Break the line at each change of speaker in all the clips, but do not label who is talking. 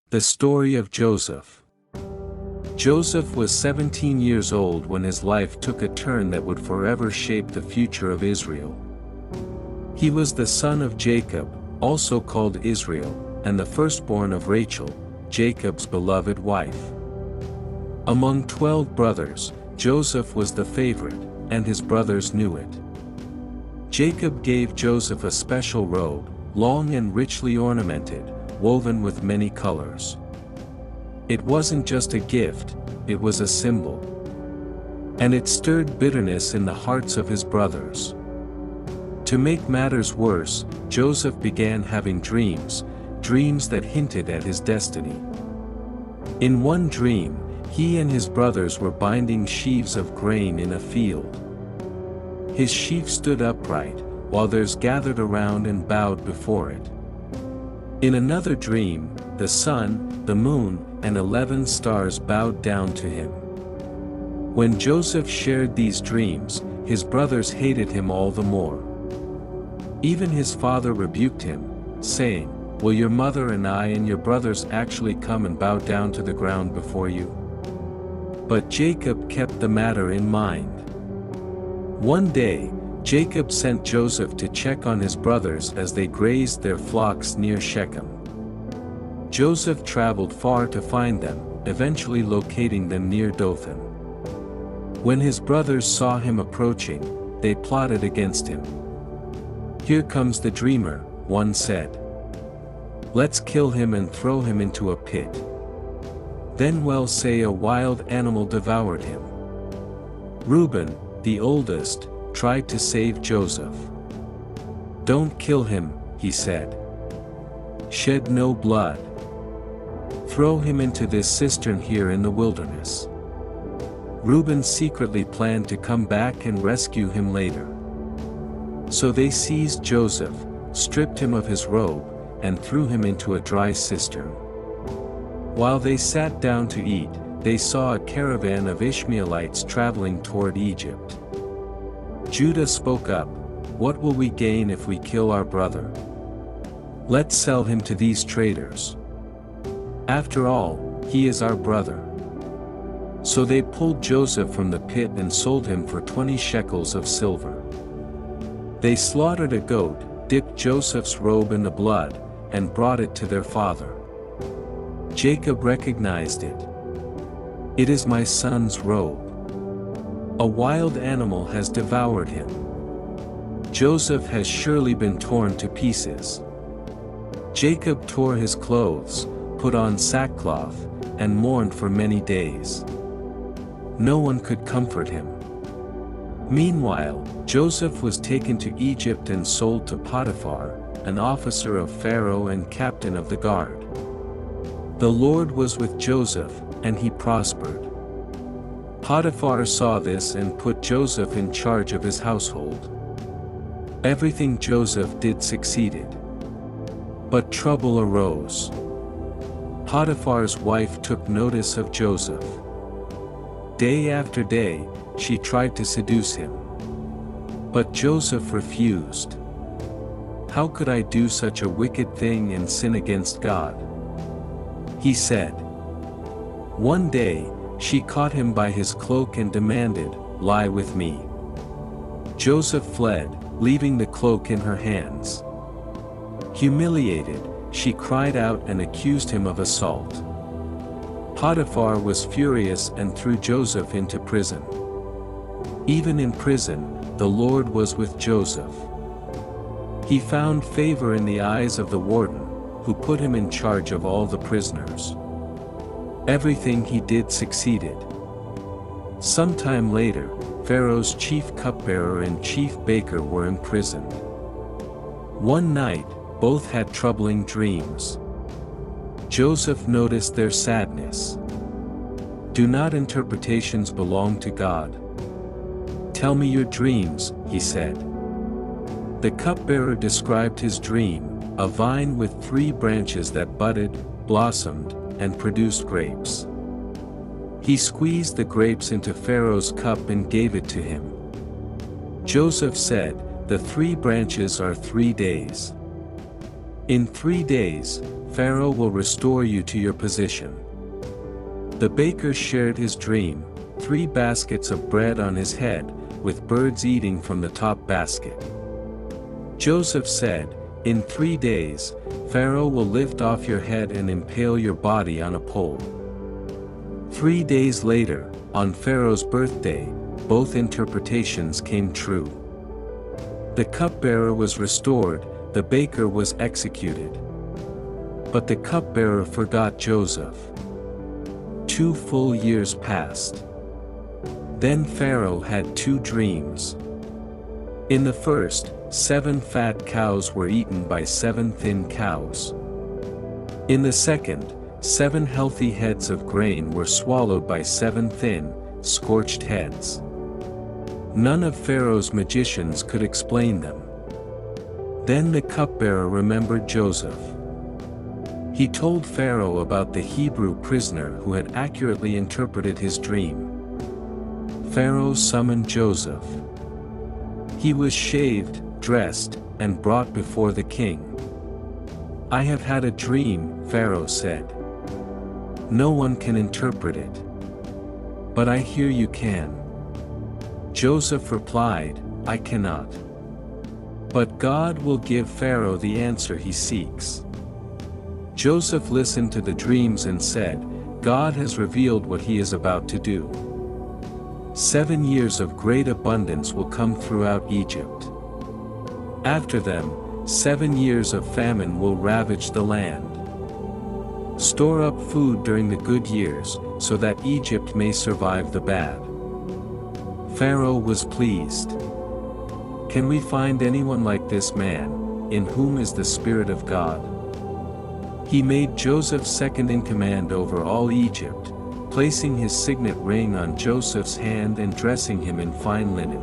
The story of Joseph. Joseph was 17 years old when his life took a turn that would forever shape the future of Israel. He was the son of Jacob, also called Israel, and the firstborn of Rachel, Jacob's beloved wife. Among 12 brothers, Joseph was the favorite, and his brothers knew it. Jacob gave Joseph a special robe, long and richly ornamented, woven with many colors. It wasn't just a gift, it was a symbol. And it stirred bitterness in the hearts of his brothers. To make matters worse, Joseph began having dreams that hinted at his destiny. In one dream, he and his brothers were binding sheaves of grain in a field. His sheaf stood upright, while theirs gathered around and bowed before it. In another dream, the sun, the moon, and 11 stars bowed down to him. When Joseph shared these dreams, his brothers hated him all the more. Even his father rebuked him, saying, "Will your mother and I and your brothers actually come and bow down to the ground before you?" But Jacob kept the matter in mind. One day, Jacob sent Joseph to check on his brothers as they grazed their flocks near Shechem. Joseph traveled far to find them, eventually locating them near Dothan. When his brothers saw him approaching, they plotted against him. "Here comes the dreamer," one said. "Let's kill him and throw him into a pit. Then we'll say a wild animal devoured him." Reuben, the oldest, tried to save Joseph. "Don't kill him," he said. "Shed no blood. Throw him into this cistern here in the wilderness." Reuben secretly planned to come back and rescue him later. So they seized Joseph, stripped him of his robe, and threw him into a dry cistern. While they sat down to eat, they saw a caravan of Ishmaelites traveling toward Egypt. Judah spoke up, "What will we gain if we kill our brother? Let's sell him to these traders. After all, he is our brother." So they pulled Joseph from the pit and sold him for 20 shekels of silver. They slaughtered a goat, dipped Joseph's robe in the blood, and brought it to their father. Jacob recognized it. "It is my son's robe. A wild animal has devoured him. Joseph has surely been torn to pieces." Jacob tore his clothes, put on sackcloth, and mourned for many days. No one could comfort him. Meanwhile, Joseph was taken to Egypt and sold to Potiphar, an officer of Pharaoh and captain of the guard. The Lord was with Joseph, and he prospered. Potiphar saw this and put Joseph in charge of his household. Everything Joseph did succeeded. But trouble arose. Potiphar's wife took notice of Joseph. Day after day, she tried to seduce him. But Joseph refused. "How could I do such a wicked thing and sin against God?" he said. One day, she caught him by his cloak and demanded, "Lie with me." Joseph fled, leaving the cloak in her hands. Humiliated, she cried out and accused him of assault. Potiphar was furious and threw Joseph into prison. Even in prison, the Lord was with Joseph. He found favor in the eyes of the warden, who put him in charge of all the prisoners. Everything he did succeeded. Sometime later, Pharaoh's chief cupbearer and chief baker were imprisoned. One night, both had troubling dreams. Joseph noticed their sadness. "Do not interpretations belong to God? Tell me your dreams," he said. The cupbearer described his dream, a vine with 3 branches that budded, blossomed, and produced grapes. He squeezed the grapes into Pharaoh's cup and gave it to him. Joseph said, "The 3 branches are 3 days." In 3 days, Pharaoh will restore you to your position." The baker shared his dream, 3 baskets of bread on his head, with birds eating from the top basket. Joseph said, "In 3 days, Pharaoh will lift off your head and impale your body on a pole." 3 days later, on Pharaoh's birthday, both interpretations came true. The cupbearer was restored, the baker was executed. But the cupbearer forgot Joseph. 2 full years passed. Then Pharaoh had 2 dreams. In the first, 7 fat cows were eaten by 7 thin cows. In the second, 7 healthy heads of grain were swallowed by 7 thin, scorched heads. None of Pharaoh's magicians could explain them. Then the cupbearer remembered Joseph. He told Pharaoh about the Hebrew prisoner who had accurately interpreted his dream. Pharaoh summoned Joseph. He was shaved, dressed, and brought before the king. "I have had a dream," Pharaoh said. "No one can interpret it. But I hear you can." Joseph replied, "I cannot. But God will give Pharaoh the answer he seeks." Joseph listened to the dreams and said, "God has revealed what he is about to do. 7 years of great abundance will come throughout Egypt. After them, 7 years of famine will ravage the land. Store up food during the good years, so that Egypt may survive the bad." Pharaoh was pleased. "Can we find anyone like this man, in whom is the Spirit of God?" He made Joseph second in command over all Egypt, placing his signet ring on Joseph's hand and dressing him in fine linen.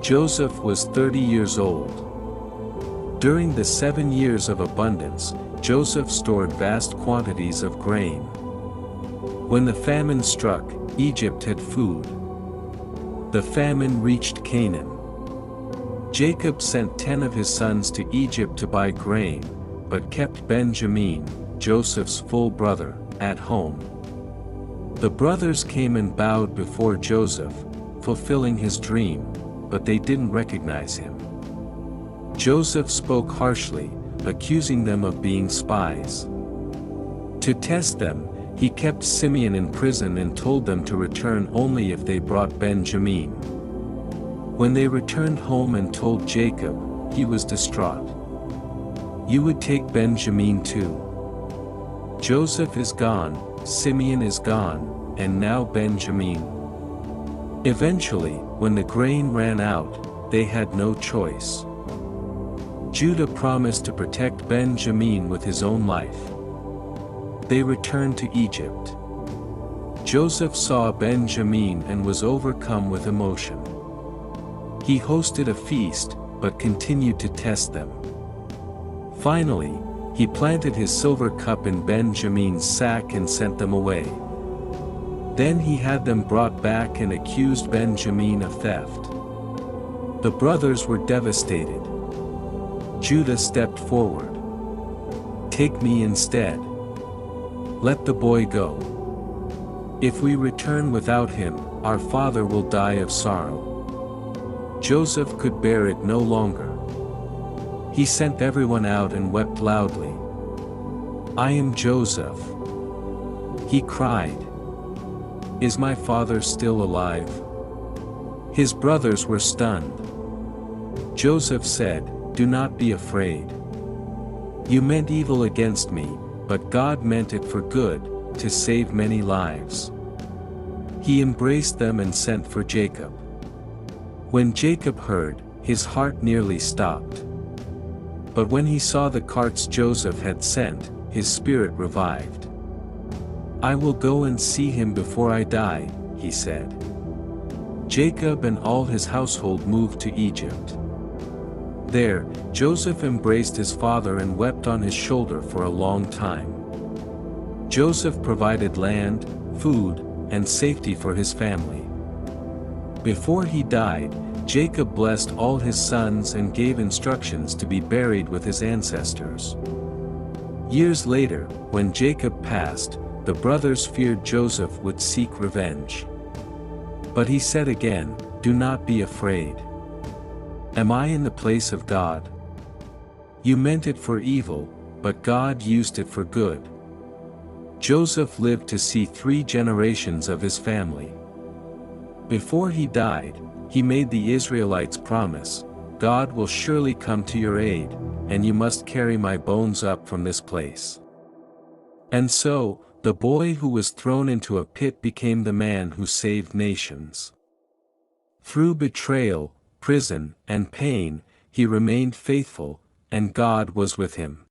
Joseph was 30 years old. During the 7 years of abundance, Joseph stored vast quantities of grain. When the famine struck, Egypt had food. The famine reached Canaan. Jacob sent 10 of his sons to Egypt to buy grain, but kept Benjamin, Joseph's full brother, at home. The brothers came and bowed before Joseph, fulfilling his dream, but they didn't recognize him. Joseph spoke harshly, accusing them of being spies. To test them, he kept Simeon in prison and told them to return only if they brought Benjamin. When they returned home and told Jacob, he was distraught. "You would take Benjamin too. Joseph is gone, Simeon is gone, and now Benjamin." Eventually, when the grain ran out, they had no choice. Judah promised to protect Benjamin with his own life. They returned to Egypt. Joseph saw Benjamin and was overcome with emotion. He hosted a feast, but continued to test them. Finally, he planted his silver cup in Benjamin's sack and sent them away. Then he had them brought back and accused Benjamin of theft. The brothers were devastated. Judah stepped forward. "Take me instead. Let the boy go. If we return without him, our father will die of sorrow." Joseph could bear it no longer. He sent everyone out and wept loudly. "I am Joseph," he cried. "Is my father still alive?" His brothers were stunned. Joseph said, "Do not be afraid. You meant evil against me, but God meant it for good, to save many lives." He embraced them and sent for Jacob. When Jacob heard, his heart nearly stopped. But when he saw the carts Joseph had sent, his spirit revived. "I will go and see him before I die," he said. Jacob and all his household moved to Egypt. There, Joseph embraced his father and wept on his shoulder for a long time. Joseph provided land, food, and safety for his family. Before he died, Jacob blessed all his sons and gave instructions to be buried with his ancestors. Years later, when Jacob passed, the brothers feared Joseph would seek revenge. But he said again, "Do not be afraid. Am I in the place of God? You meant it for evil, but God used it for good." Joseph lived to see 3 generations of his family. Before he died, he made the Israelites promise, "God will surely come to your aid, and you must carry my bones up from this place." And so, the boy who was thrown into a pit became the man who saved nations. Through betrayal, prison, and pain, he remained faithful, and God was with him.